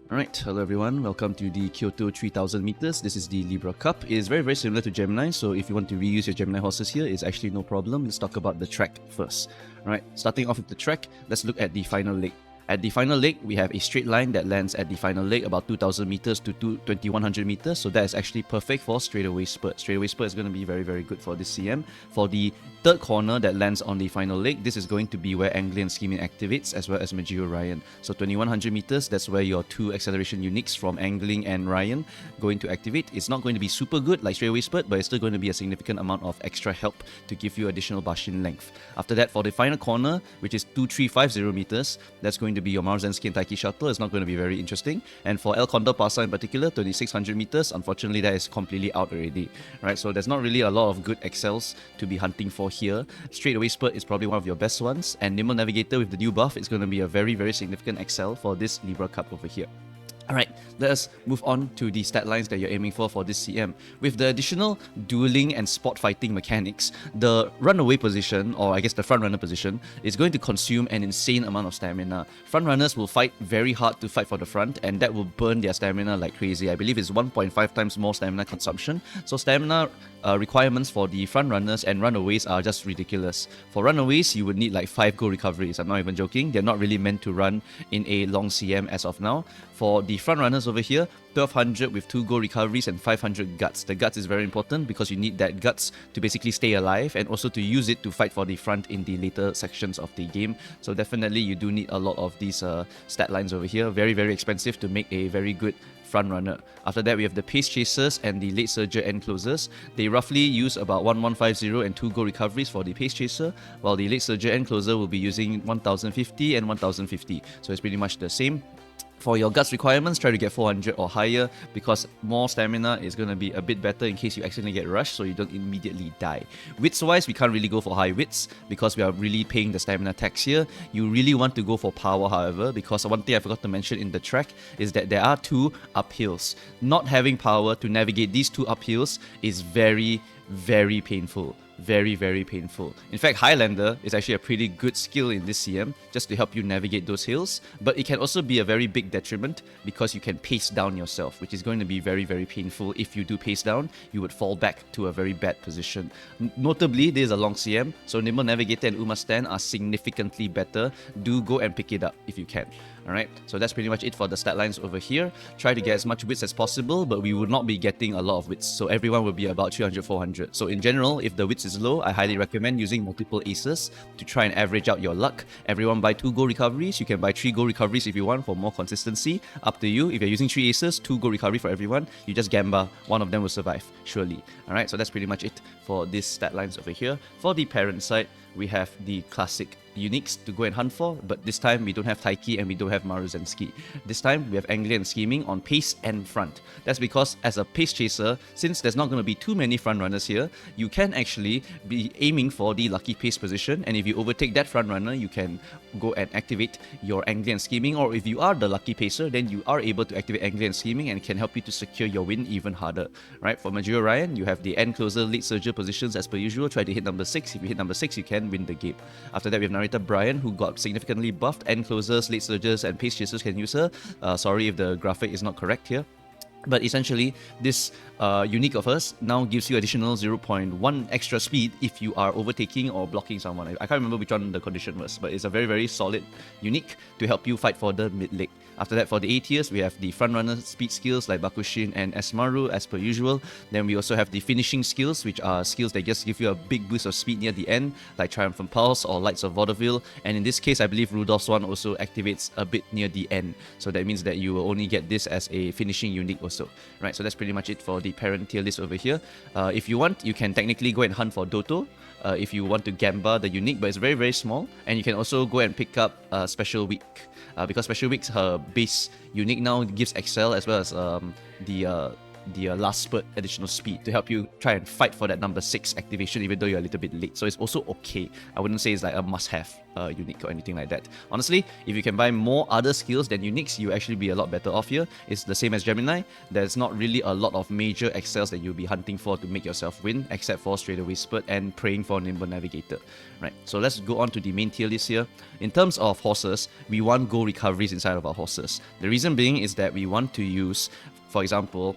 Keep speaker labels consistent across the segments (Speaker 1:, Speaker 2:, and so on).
Speaker 1: Alright, hello everyone, welcome to the Kyoto 3000 meters. This is the Libra Cup. It is very similar to Gemini, so if you want to reuse your Gemini horses here, it's actually no problem. Let's talk about the track first. Alright, starting off with the track, let's look at the final leg. At the final leg, we have a straight line that lands at the final leg about 2000 meters to 2100 meters, so that is actually perfect for straightaway spurt. Straightaway spurt is going to be very good for this CM. For the third corner that lands on the final leg, this is going to be where Angling and Scheming activates, as well as Magiro Ryan. So 2100 meters, that's where your two acceleration uniques from Angling and Ryan going to activate. It's not going to be super good like straightaway spurt, but it's still going to be a significant amount of extra help to give you additional Bashin length. After that, for the final corner, which is 2350 meters, that's going to be your Maruzenski and Taiki shuttle. It's not going to be very interesting. And for El Condor Pasa in particular, 2600 meters, unfortunately that is completely out already. Right, so there's not really a lot of good excels to be hunting for here. Straightaway spurt is probably one of your best ones, and Nimble Navigator with the new buff is going to be a very significant excel for this Libra Cup over here. Alright, let us move on to the stat lines that you're aiming for this CM. With the additional dueling and spot fighting mechanics, the runaway position, or I guess the front runner position, is going to consume an insane amount of stamina. Front runners will fight very hard to fight for the front, and that will burn their stamina like crazy. I believe it's 1.5 times more stamina consumption. So stamina requirements for the front runners and runaways are just ridiculous. For runaways, you would need like 5 go recoveries. I'm not even joking. They're not really meant to run in a long CM as of now. For the front runners over here, 1200 with 2 go recoveries and 500 guts. The guts is very important because you need that guts to basically stay alive and also to use it to fight for the front in the later sections of the game. So definitely you do need a lot of these stat lines over here. Very expensive to make a very good front runner. After that, we have the pace chasers and the late surger end closers. They roughly use about 1150 and 2 go recoveries for the pace chaser, while the late surger end closer will be using 1050 and 1050. So it's pretty much the same. For your guts requirements, try to get 400 or higher because more stamina is going to be a bit better in case you accidentally get rushed so you don't immediately die. Wits wise, we can't really go for high wits because we are really paying the stamina tax here. You really want to go for power, however, because one thing I forgot to mention in the track is that there are 2 uphills. Not having power to navigate these 2 uphills is very painful. Very painful. In fact, Highlander is actually a pretty good skill in this CM just to help you navigate those hills, but it can also be a very big detriment because you can pace down yourself, which is going to be very painful. If you do pace down, you would fall back to a very bad position. Notably, this is a long CM, so Nimble Navigator and Uma Stand are significantly better. Do go and pick it up if you can. Alright, so that's pretty much it for the stat lines over here. Try to get as much wits as possible, but we would not be getting a lot of wits, so everyone will be about 300-400. So in general, if the wits is low, I highly recommend using multiple aces to try and average out your luck. Everyone buy 2 go recoveries. You can buy 3 go recoveries if you want for more consistency. Up to you. If you're using 3 aces, 2 go recovery for everyone. You just gamba. One of them will survive, surely. Alright, so that's pretty much it for this stat lines over here. For the parent side, we have the classic uniques to go and hunt for, but this time we don't have Taiki and we don't have Maruzenski. This time we have Angling and Scheming on pace and front. That's because as a pace chaser, since there's not going to be too many front runners here, you can actually be aiming for the lucky pace position, and if you overtake that front runner, you can go and activate your Angling and Scheming, or if you are the lucky pacer, then you are able to activate Angling and Scheming and it can help you to secure your win even harder. Right, for Magiro Ryan, you have the end closer, late surger positions as per usual. Try to hit number 6. If you hit number 6, you can win the game. After that, we have narrator Brian, who got significantly buffed. End closers, late surgers, and pace chasers can use her. Sorry if the graphic is not correct here. But essentially, this unique of hers now gives you additional 0.1 extra speed if you are overtaking or blocking someone. I can't remember which one the condition was, but it's a very solid unique to help you fight for the mid lane. After that, for the A tiers, we have the frontrunner speed skills like Bakushin and Esmaru as per usual. Then we also have the finishing skills, which are skills that just give you a big boost of speed near the end, like Triumphant Pulse or Lights of Vaudeville. And in this case, I believe Rudolph's one also activates a bit near the end. So that means that you will only get this as a finishing unique also. Right, so that's pretty much it for the parent tier list over here. If you want, you can technically go and hunt for Doto. If you want to gamba the unique, but it's very small. And you can also go and pick up Special Week. Because Special Week's her base unique now gives Excel as well as the the last spurt additional speed to help you try and fight for that number 6 activation, even though you're a little bit late. So it's also okay. I wouldn't say it's like a must-have unique or anything like that. Honestly, if you can buy more other skills than uniques, you actually be a lot better off here. It's the same as Gemini. There's not really a lot of major excels that you'll be hunting for to make yourself win, except for straightaway spurt and praying for Nimble Navigator. Right, so let's go on to the main tier list here. In terms of horses, we want gold recoveries inside of our horses. The reason being is that we want to use, for example,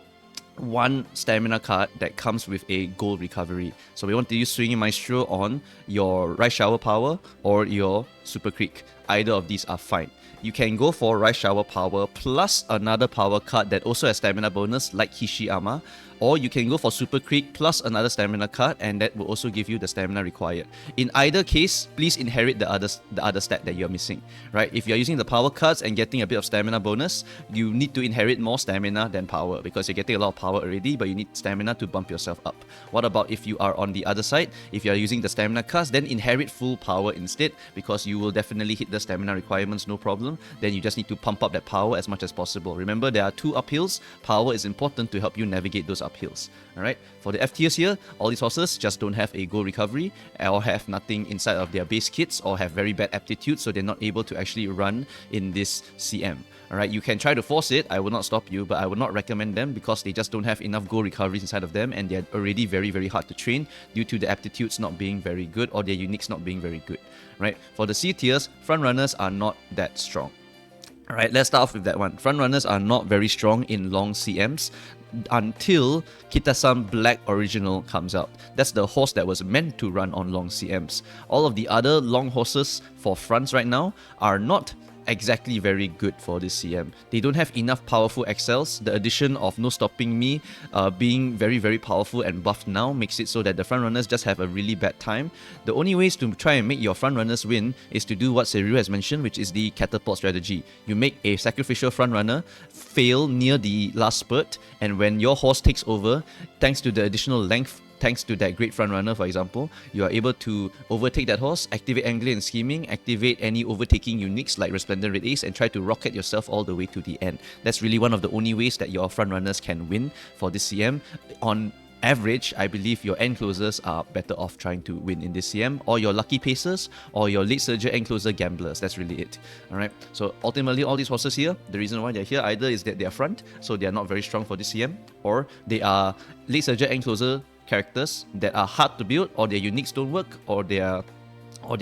Speaker 1: one stamina card that comes with a gold recovery. So we want to use Swinging Maestro on your Rice Shower Power or your Super Creek. Either of these are fine. You can go for Rice Shower Power plus another power card that also has stamina bonus like Hishiyama, or you can go for Super Creek plus another stamina card, and that will also give you the stamina required. In either case, please inherit the other stat that you're missing, right? If you're using the power cards and getting a bit of stamina bonus, you need to inherit more stamina than power, because you're getting a lot of power already, but you need stamina to bump yourself up. What about if you are on the other side? If you're using the stamina cards, then inherit full power instead, because you will definitely hit the stamina requirements, no problem. Then you just need to pump up that power as much as possible. Remember, there are 2 uphills. Power is important to help you navigate those uphills. Alright, for the F tiers here, all these horses just don't have a gold recovery or have nothing inside of their base kits or have very bad aptitude, so they're not able to actually run in this CM. Alright, you can try to force it, I will not stop you, but I would not recommend them because they just don't have enough gold recoveries inside of them, and they're already very, very hard to train due to the aptitudes not being very good or their uniques not being very good. Right, for the C tiers, front runners are not that strong. Alright, let's start off with that one. Front runners are not very strong in long CMs until Kitasan Black Original comes out. That's the horse that was meant to run on long CMs. All of the other long horses for fronts right now are not exactly very good for this CM. They don't have enough powerful excels. The addition of No Stopping Me being very, very powerful and buffed now makes it so that the front runners just have a really bad time. The only ways to try and make your front runners win is to do what Seru has mentioned, which is the catapult strategy. You make a sacrificial front runner fail near the last spurt, and when your horse takes over, thanks to the additional length, thanks to that great front runner, for example, you are able to overtake that horse, activate Angling and Scheming, activate any overtaking uniques like Resplendent Red Ace, and try to rocket yourself all the way to the end. That's really one of the only ways that your front runners can win for this CM. On average, I believe your end closers are better off trying to win in this CM, or your lucky pacers, or your late surger end closer gamblers. That's really it. Alright, so ultimately all these horses here, the reason why they're here either is that they're front, so they're not very strong for this CM, or they are late surger end closer characters that are hard to build, or their uniques don't work, or their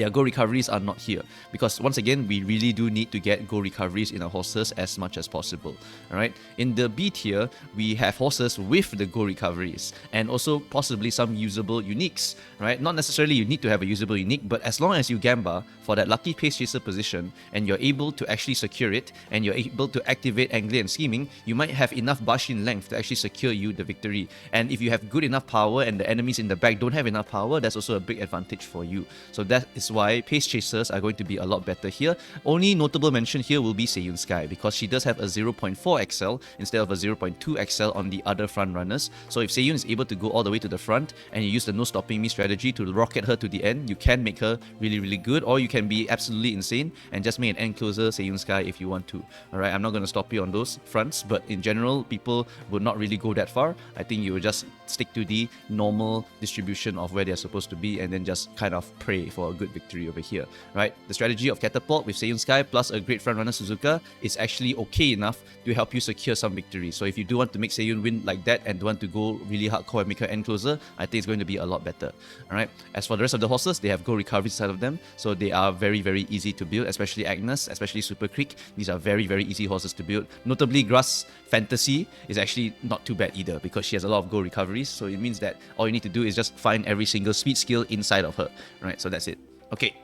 Speaker 1: gold recoveries are not here. Because once again, we really do need to get gold recoveries in our horses as much as possible. Alright, in the B tier, we have horses with the gold recoveries and also possibly some usable uniques. Right, not necessarily you need to have a usable unique, but as long as you gamba for that lucky pace chaser position and you're able to actually secure it, and you're able to activate Angling and Scheming, you might have enough Bashin length to actually secure you the victory. And if you have good enough power and the enemies in the back don't have enough power, that's also a big advantage for you. So that is why pace chasers are going to be a lot better here. Only notable mention here will be Seiyun Sky, because she does have a 0.4 XL instead of a 0.2 XL on the other front runners. So if Seiyun is able to go all the way to the front and you use the No Stopping Me strategy to rocket her to the end, you can make her really, really good, or you can be absolutely insane and just make an end closer Seiyun Sky if you want to. Alright, I'm not going to stop you on those fronts, but in general, people would not really go that far. I think you would just stick to the normal distribution of where they're supposed to be and then just kind of pray for a good victory over here. Right, the strategy of Catapult with Seiyun Sky plus a great front runner Suzuka is actually okay enough to help you secure some victories. So if you do want to make Seiyun win like that and want to go really hardcore and make her end closer, I think it's going to be a lot better. Alright, as for the rest of the horses, they have gold recovery inside of them, so they are very, very easy to build, especially Agnes, especially Super Creek. These are very, very easy horses to build. Notably, Grass Fantasy is actually not too bad either, because she has a lot of gold recoveries, so it means that all you need to do is just find every single speed skill inside of her. Right, so that's it. Okay.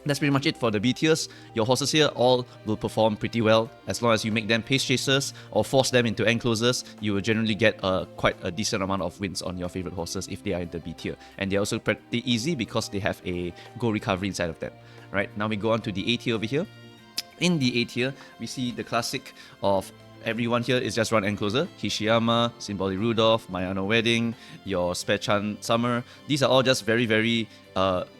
Speaker 1: That's pretty much it for the B tiers. Your horses here all will perform pretty well. As long as you make them pace chasers or force them into end closers, you will generally get quite a decent amount of wins on your favorite horses if they are in the B tier. And they're also pretty easy because they have a gold recovery inside of them. Right, now we go on to the A tier over here. In the A tier, we see the classic of everyone here is just run end closer. Hishiyama, Symbolic Rudolph, Mayano Wedding, your Spare Chan Summer. These are all just very, very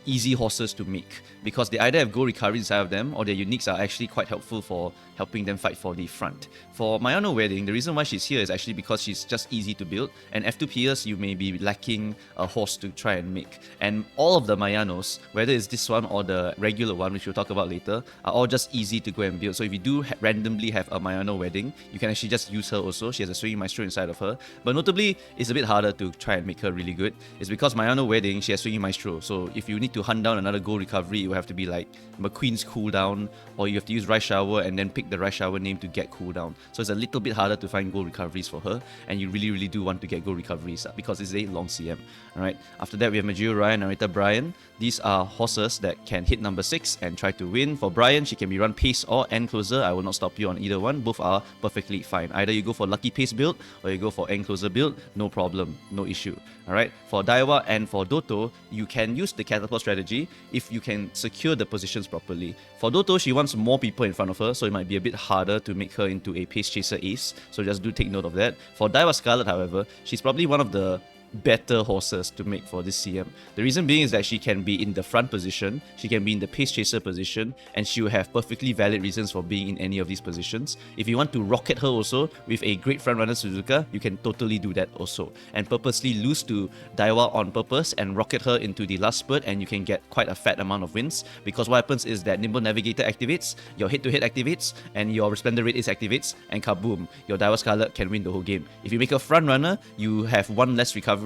Speaker 1: easy horses to make, because they either have Go Recovery inside of them, or their uniques are actually quite helpful for helping them fight for the front. For Mayano Wedding, the reason why she's here is actually because she's just easy to build, and F2Ps you may be lacking a horse to try and make. And all of the Mayanos, whether it's this one or the regular one, which we'll talk about later, are all just easy to go and build. So if you do randomly have a Mayano Wedding, you can actually just use her also. She has a Swinging Maestro inside of her. But notably, it's a bit harder to try and make her really good. It's because Mayano Wedding, she has Swinging Maestro. So if you need to hunt down another Go Recovery, it will have to be like McQueen's cooldown, or you have to use Rice Shower and then pick the Rice Shower name to get cooldown. So it's a little bit harder to find Go Recoveries for her, and you really do want to get Go Recoveries because it's a long CM. Alright, after that we have Majiro Ryan, Narrator Brian. These are horses that can hit number 6 and try to win. For Brian, she can be run pace or end closer. I will not stop you on either one. Both are perfectly fine. Either you go for lucky pace build or you go for end closer build, no problem, no issue. Alright, for Daiwa and for Doto, you can use the catapult strategy if you can secure the positions properly. For Doto, she wants more people in front of her, so it might be a bit harder to make her into a pace chaser ace, so just do take note of that. For Daiwa Scarlet, however, she's probably one of the better horses to make for this CM. The reason being is that she can be in the front position, she can be in the pace chaser position, and she will have perfectly valid reasons for being in any of these positions. If you want to rocket her also with a great front runner Suzuka, you can totally do that also, and purposely lose to Daiwa on purpose and rocket her into the last spurt, and you can get quite a fat amount of wins, because what happens is that Nimble Navigator activates, your hit-to-hit activates, and your Resplendent Red Ace activates, and kaboom, your Daiwa Scarlet can win the whole game. If you make a front runner, you have one less recovery,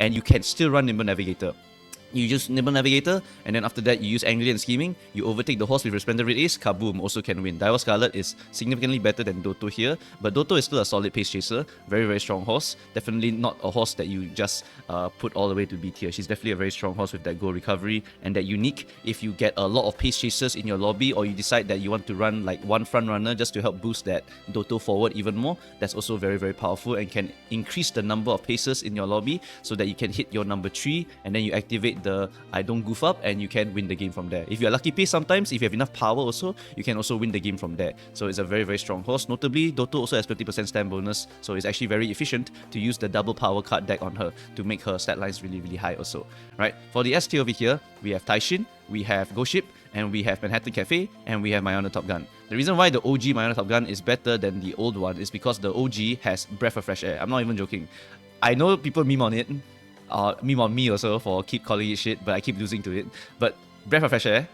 Speaker 1: and you can still run Nimble Navigator. You use Nimble Navigator, and then after that you use Angry and Scheming, you overtake the horse with Resplendent Red Ace, kaboom, also can win. Daiwa Scarlet is significantly better than Doto here, but Doto is still a solid pace chaser, very strong horse, definitely not a horse that you just put all the way to B tier. She's definitely a very strong horse with that Go Recovery and that unique. If you get a lot of pace chasers in your lobby, or you decide that you want to run like one front runner just to help boost that Doto forward even more, that's also very powerful and can increase the number of paces in your lobby so that you can hit your number 3 and then you activate the I don't goof up and you can win the game from there. If you're lucky pace sometimes, if you have enough power also, you can also win the game from there. So it's a very strong horse. Notably, Doto also has 50% stamp bonus, so it's actually very efficient to use the double power card deck on her to make her stat lines really high also. Right, for the S tier over here, we have Taishin, we have Ghost Ship, and we have Manhattan Cafe, and we have Mayano Top Gun. The reason why the OG Mayano Top Gun is better than the old one is because the OG has Breath of Fresh Air. I'm not even joking. I know people meme on it, meme on me also for keep calling it shit, but I keep losing to it. But Breath of Fresh Air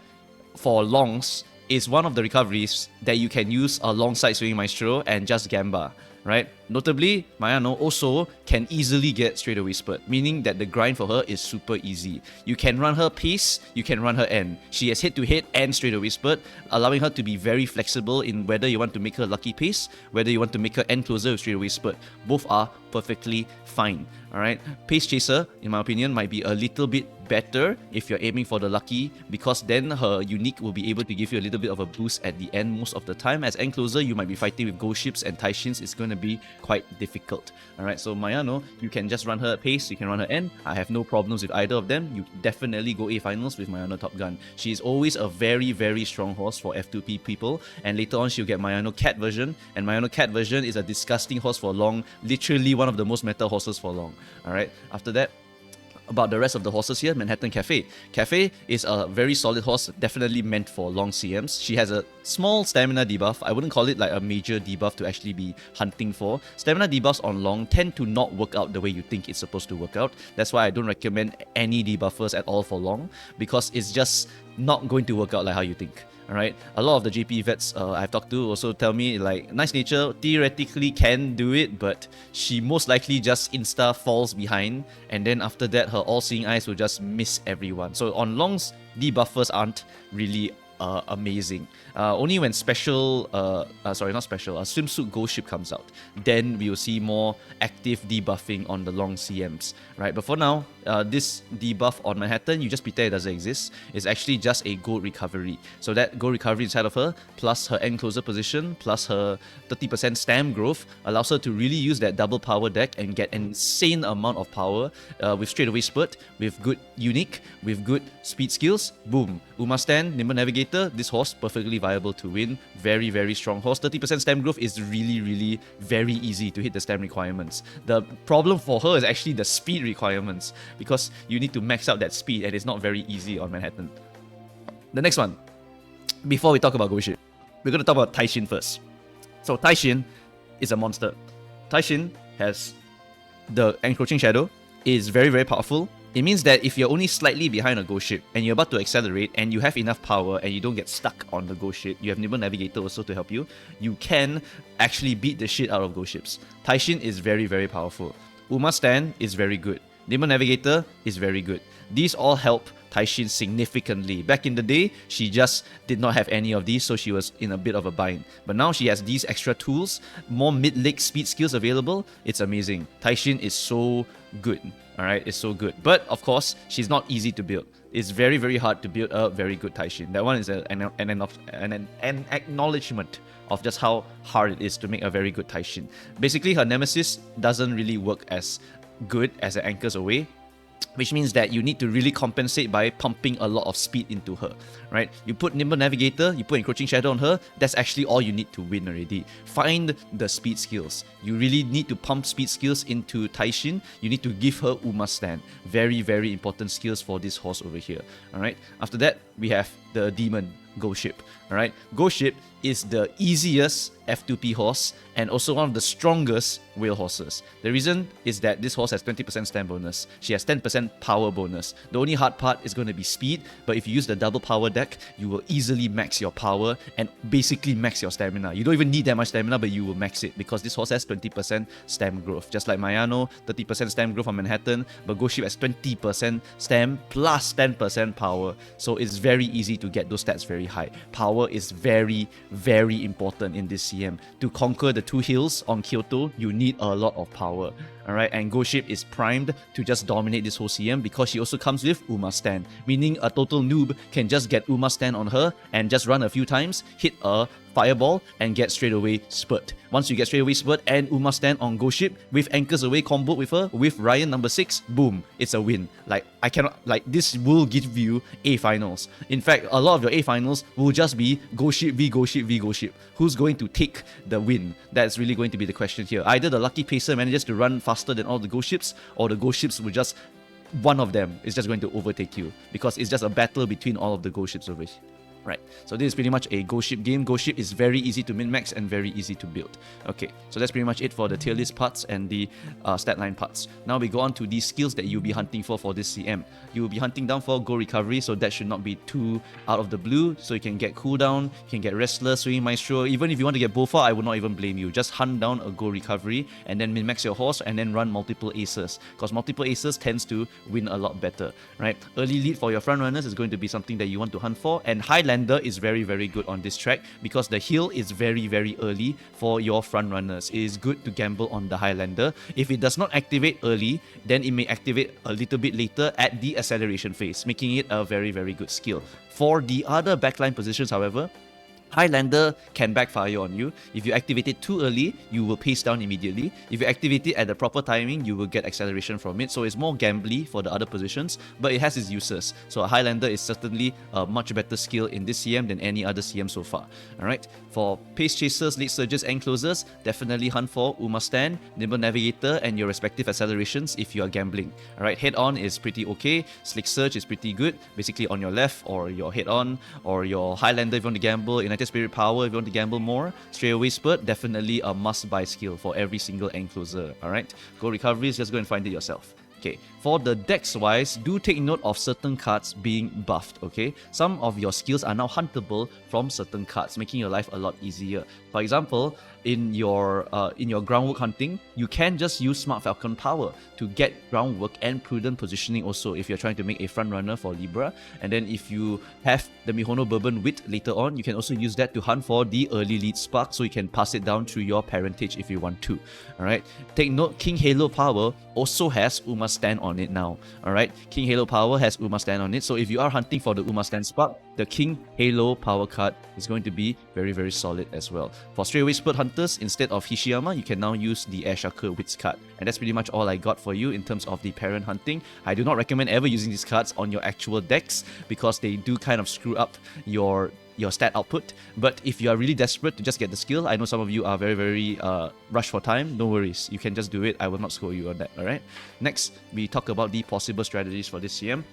Speaker 1: for longs is one of the recoveries that you can use alongside Swinging Maestro and just Gamba, right? Notably, Mayano also can easily get straightaway spurt, meaning that the grind for her is super easy. You can run her pace, you can run her end. She has hit-to-hit and straightaway spurt, allowing her to be very flexible in whether you want to make her lucky pace, whether you want to make her end closer with straightaway spurt. Both are perfectly fine. Alright, Pace Chaser, in my opinion, might be a little bit better if you're aiming for the lucky, because then her unique will be able to give you a little bit of a boost at the end most of the time. As end closer, you might be fighting with Ghost Ships and Taishins. It's going to be quite difficult. Alright, so Mayano, you can just run her pace, you can run her end. I have no problems with either of them. You definitely go A finals with Mayano Top Gun. She is always a very strong horse for F2P people, and later on she'll get Mayano Cat version, and Mayano Cat version is a disgusting horse for long, literally one of the most meta horses for long. Alright, after that, about the rest of the horses here, Manhattan Cafe. Cafe is a very solid horse, definitely meant for long CMs. She has a small stamina debuff. I wouldn't call it like a major debuff to actually be hunting for. Stamina debuffs on long tend to not work out the way you think it's supposed to work out. That's why I don't recommend any debuffers at all for long, because it's just not going to work out like how you think. Alright, a lot of the JP vets I've talked to also tell me like Nice Nature theoretically can do it, but she most likely just insta falls behind, and then after that her all-seeing eyes will just miss everyone. So on longs, debuffers aren't really amazing. Only when special, swimsuit Ghost Ship comes out, then we will see more active debuffing on the long CMs, right? But for now, this debuff on Manhattan, you just pretend it doesn't exist. It's actually just a gold recovery. So that gold recovery inside of her, plus her end closer position, plus her 30% stamp growth, allows her to really use that double power deck and get an insane amount of power with straightaway spurt, with good unique, with good speed skills. Boom. Uma stand, Nimble Navigator, Navigator, this horse, perfectly viable to win. Very, very strong horse. 30% stamina growth is really, really very easy to hit the stamina requirements. The problem for her is actually the speed requirements, because you need to max out that speed, and it's not very easy on Manhattan. The next one, before we talk about Goship, we're going to talk about Taishin first. So Taishin is a monster. Taishin has the encroaching shadow, is very, very powerful. It means that if you're only slightly behind a ghost ship and you're about to accelerate and you have enough power and you don't get stuck on the ghost ship, you have Nimble Navigator also to help you, you can actually beat the shit out of ghost ships. Taishin is very, very powerful. Uma Stand is very good. Nimble Navigator is very good. These all help Taishin significantly. Back in the day, she just did not have any of these, so she was in a bit of a bind. But now she has these extra tools, more mid-leg speed skills available. It's amazing. Taishin is so good. Alright, it's so good. But of course, she's not easy to build. It's very, very hard to build a very good Taishin. That one is an acknowledgement of just how hard it is to make a very good Taishin. Basically, her nemesis doesn't really work as good as it anchors away, which means that you need to really compensate by pumping a lot of speed into her, right? You put Nimble Navigator, you put Encroaching Shadow on her, that's actually all you need to win already. Find the speed skills. You really need to pump speed skills into Taishin. You need to give her Uma Stand. Very, very important skills for this horse over here, alright? After that, we have the Demon Ghost Ship, alright? Ghost Ship is the easiest F2P horse and also one of the strongest whale horses. The reason is that this horse has 20% stamina bonus. She has 10% power bonus. The only hard part is going to be speed, but if you use the double power deck, you will easily max your power and basically max your stamina. You don't even need that much stamina, but you will max it because this horse has 20% stamina growth. Just like Mayano, 30% stamina growth on Manhattan, but Ghost Ship has 20% stamina plus 10% power. So it's very easy to get those stats very high. Power is very, very important in this CM. To conquer the two hills on Kyoto, you need a lot of power. Alright, and Ghost Ship is primed to just dominate this whole CM because she also comes with Uma Stand, meaning a total noob can just get Uma Stand on her and just run a few times, hit a fireball, and get straight away spurt. Once you get straight away spurt and Uma Stand on Ghost Ship with Anchors Away combo with her, with Ryan number 6, boom, it's a win. This will give you A finals. In fact, a lot of your A finals will just be Ghost Ship v Ghost Ship v Ghost Ship. Who's going to take the win? That's really going to be the question here. Either the lucky pacer manages to run faster than all the ghost ships, or the ghost ships will just, one of them is just going to overtake you because it's just a battle between all of the ghost ships over here. Right, so this is pretty much a Ghost Ship game. Ghost Ship is very easy to min-max and very easy to build. Okay, so that's pretty much it for the tier list parts and the stat line parts. Now we go on to the skills that you'll be hunting for this CM. You will be hunting down for Go Recovery, so that should not be too out of the blue. So you can get cooldown, you can get Wrestler, Swinging Maestro. Even if you want to get Bofa, I would not even blame you. Just hunt down a Go Recovery and then min-max your horse and then run multiple aces, because multiple aces tends to win a lot better, right? Early lead for your front runners is going to be something that you want to hunt for, and Highlander is very, very good on this track because the hill is very, very early for your front runners. It is good to gamble on the Highlander. If it does not activate early, then it may activate a little bit later at the acceleration phase, making it a very, very good skill. For the other backline positions, however, Highlander can backfire on you. If you activate it too early, you will pace down immediately. If you activate it at the proper timing, you will get acceleration from it. So it's more gambly for the other positions, but it has its uses. So a Highlander is certainly a much better skill in this CM than any other CM so far. Alright, for pace chasers, lead surges, and closers, definitely hunt for Uma Stand, Nimble Navigator, and your respective accelerations if you are gambling. Alright, head on is pretty okay. Slick Surge is pretty good, basically on your left or your head on, or your Highlander if you want to gamble. United Spirit Power if you want to gamble more. Straight Away Spurt, definitely a must-buy skill for every single encloser. Alright, Go Recoveries, just go and find it yourself. Okay, for the decks wise, do take note of certain cards being buffed, okay? Some of your skills are now huntable from certain cards, making your life a lot easier. For example, in your groundwork hunting, you can just use Smart Falcon power to get groundwork and prudent positioning also if you're trying to make a front runner for Libra. And then if you have the Mihono Bourbon Wit later on, you can also use that to hunt for the early lead spark, so you can pass it down through your parentage if you want to. Alright, take note, King Halo power also has Uma Stand on it now. Alright, King Halo power has Uma Stand on it, so if you are hunting for the Uma Stand spark, the King Halo power card is going to be very, very solid as well. For Straight Away Spurt hunters, instead of Hishiyama, you can now use the Air Sharker Wits card. And that's pretty much all I got for you in terms of the parent hunting. I do not recommend ever using these cards on your actual decks because they do kind of screw up your your stat output. But if you are really desperate to just get the skill, I know some of you are very rushed for time. No worries, you can just do it. I will not score you on that. All right. Next, we talk about the possible strategies for this CM.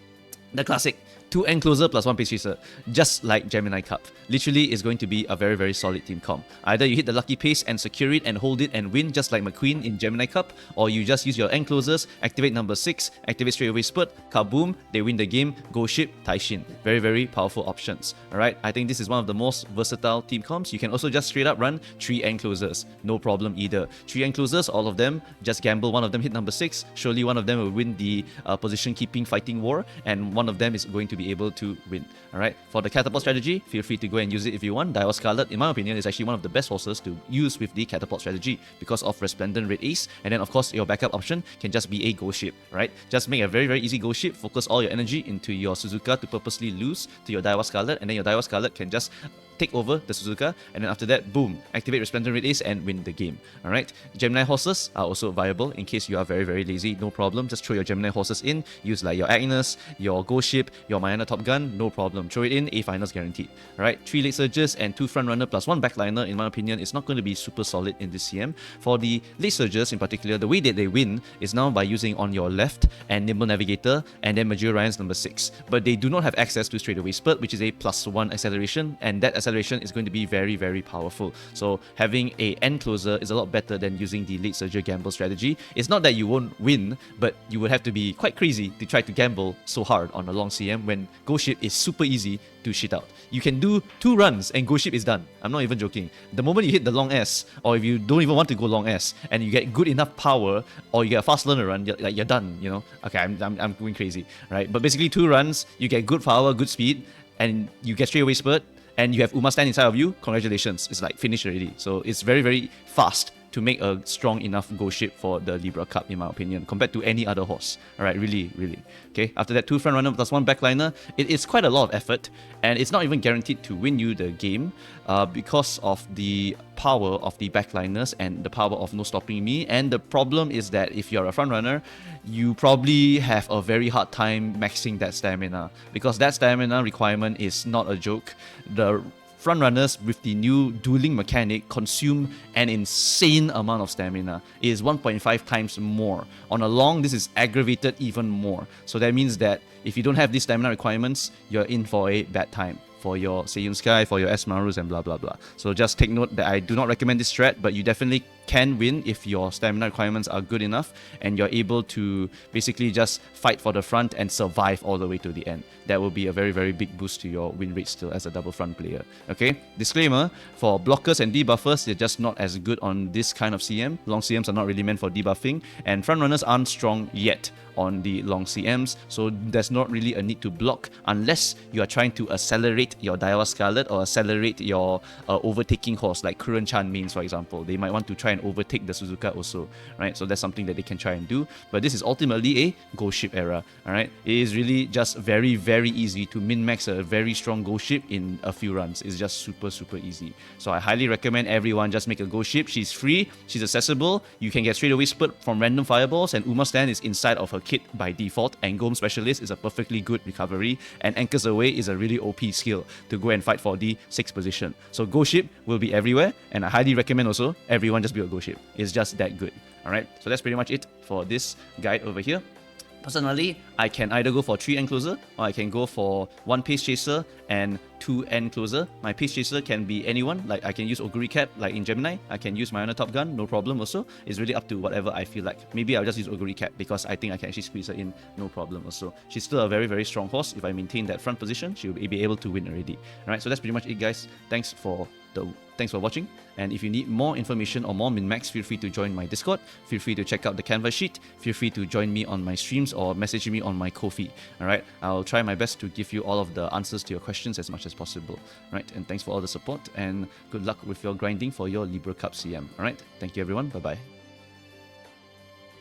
Speaker 1: The classic 2 end closer plus 1 pace chaser, just like Gemini Cup. Literally is going to be a very solid team comp. Either you hit the lucky pace and secure it and hold it and win just like McQueen in Gemini Cup, or you just use your end closers, activate number 6, activate straight away spurt, kaboom, they win the game, go ship, Taishin. Very powerful options. Alright, I think this is one of the most versatile team comps. You can also just straight up run 3 end closers, no problem either. 3 end closers, all of them, just gamble one of them hit number 6, surely one of them will win the position keeping fighting war, and one of them is going to be able to win. Alright, for the catapult strategy, feel free to go and use it if you want. Daiwa Scarlet, in my opinion, is actually one of the best horses to use with the catapult strategy because of Resplendent Red Ace, and then of course your backup option can just be a ghost ship, right? Just make a very easy ghost ship, focus all your energy into your Suzuka to purposely lose to your Daiwa Scarlet, and then your Daiwa Scarlet can just take over the Suzuka, and then after that, boom, activate Resplendent Red Ace and win the game. Alright, Gemini horses are also viable in case you are very lazy, no problem. Just throw your Gemini horses in, use like your Agnes, your Ghost Ship, your Mayana Top Gun, no problem. Throw it in, A finals guaranteed. Alright, 3 late surges and 2 front runner plus 1 backliner, in my opinion, is not going to be super solid in this CM. For the late surges in particular, the way that they win is now by using on your left and Nimble Navigator and then Major Ryan's number 6. But they do not have access to straightaway spurt, which is a +1 acceleration, and that acceleration is going to be very powerful. So having a end closer is a lot better than using the late surger gamble strategy. It's not that you won't win, but you would have to be quite crazy to try to gamble so hard on a long CM when Ghost Ship is super easy to shit out. You can do 2 runs and Ghost Ship is done. I'm not even joking. The moment you hit the long S, or if you don't even want to go long S, and you get good enough power, or you get a fast learner run, you're done, you know? Okay, I'm going crazy, right? But basically 2 runs, you get good power, good speed, and you get straight away spurt, and you have Uma stand inside of you, congratulations, it's like finished already. So it's very fast to make a strong enough ghost ship for the Libra Cup, in my opinion, compared to any other horse. Alright, really. Okay, after that 2 front runner plus 1 backliner, it is quite a lot of effort, and it's not even guaranteed to win you the game because of the power of the backliners and the power of no stopping me. And the problem is that if you're a front runner, you probably have a very hard time maxing that stamina, because that stamina requirement is not a joke. The frontrunners with the new dueling mechanic consume an insane amount of stamina. It is 1.5 times more. On a long, this is aggravated even more. So that means that if you don't have these stamina requirements, you're in for a bad time for your Seiyun Sky, for your S-Marus and blah. So just take note that I do not recommend this strat, but you definitely can win if your stamina requirements are good enough and you're able to basically just fight for the front and survive all the way to the end. That will be a very big boost to your win rate still as a double front player. Okay, disclaimer, for blockers and debuffers, they're just not as good on this kind of CM. Long CMs are not really meant for debuffing, and front runners aren't strong yet on the long CMs, so there's not really a need to block unless you are trying to accelerate your Daiwa Scarlet or accelerate your overtaking horse, like Kuren Chan mains, for example. They might want to try and overtake the Suzuka also, right? So that's something that they can try and do, but this is ultimately a ghost ship era, alright? It is really just very easy to min-max a very strong ghost ship in a few runs. It's just super easy. So I highly recommend everyone just make a ghost ship. She's free, she's accessible, you can get straight away spurt from random fireballs, and Uma Stand is inside of her kit by default, and Gome Specialist is a perfectly good recovery, and Anchors Away is a really OP skill to go and fight for the 6th position. So ghost ship will be everywhere, and I highly recommend also everyone just build a ghost ship. It's just that good. Alright, so that's pretty much it for this guide over here. Personally, I can either go for 3 end closer, or I can go for 1 pace chaser and 2 end closer. My pace chaser can be anyone, like I can use Oguri Cap like in Gemini, I can use Mayana Top Gun, no problem also. It's really up to whatever I feel like. Maybe I'll just use Oguri Cap because I think I can actually squeeze her in, no problem also. She's still a very strong horse. If I maintain that front position, she'll be able to win already. Alright, so that's pretty much it, guys. Thanks for watching, and if you need more information or more min-max, feel free to join my Discord, feel free to check out the canvas sheet, feel free to join me on my streams or message me on my Ko-fi. Alright, I'll try my best to give you all of the answers to your questions as much as possible. Alright, and thanks for all the support, and good luck with your grinding for your Libra Cup CM. Alright, thank you everyone, bye bye.